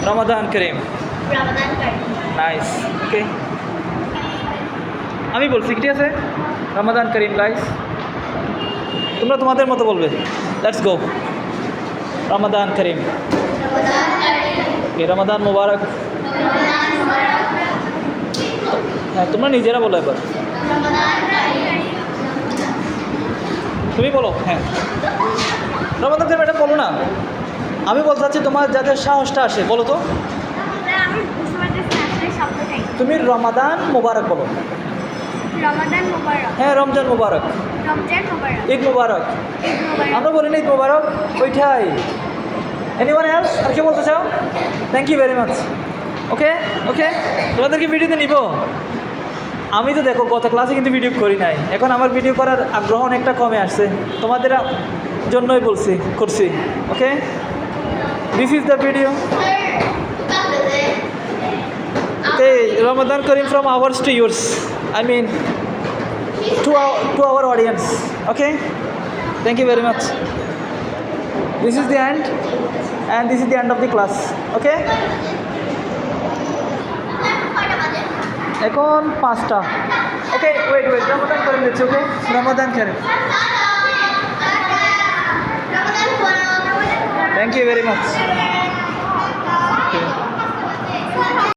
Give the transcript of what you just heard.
রমাদান করিম। Ramadan Kareem. Nice, ওকে। আমি বলছি ঠিক আছে, রমাদান করিম গাইস। তোমরা তোমাদের মতো বলবে। Let's go. Ramadan Karim. Ramadan Kareem. Ramadan Mubarak. Ramadan Mubarak. হ্যাঁ, তোমরা নিজেরা বলো এবার। Ramadan Kareem. তুমি বলো। হ্যাঁ, রমাদান করিম এটা বলো না। আমি বলতে চাচ্ছি তোমার যাতে সাহসটা আসে, বলো তো। আমি বুঝতে পারতেছি আসলে শব্দটাই। তুমি রমাদান মুবারক বলো। রমাদান মুবারক। হ্যাঁ, রমজান মুবারক, রমজান মুবারক। ঈদ মুবারক। ঈদ মুবারক। আমরা বলি না ঈদ মুবারক, ওইটাই। এনিওয়ান এলস আর কি বলতে চাও? Thank you very much. Okay okay, তোমাদেরকে ভিডিওতে নিব। আমি তো দেখো গত ক্লাসে কিন্তু ভিডিও করি নাই, এখন আমার ভিডিও করার আগ্রহ অনেকটা কমে আসছে, তোমাদের জন্যই করছি। Okay, this is the video. Hey, Ramadan Kareem from ours to yours. I mean, to our audience. Okay? Thank you very much. This is the end, and this is the end of the class. Okay? এখন 5টা। ওকে, wait Ramadan Kareem দিচ্ছি। Okay, Ramadan Kareem. Thank you very much.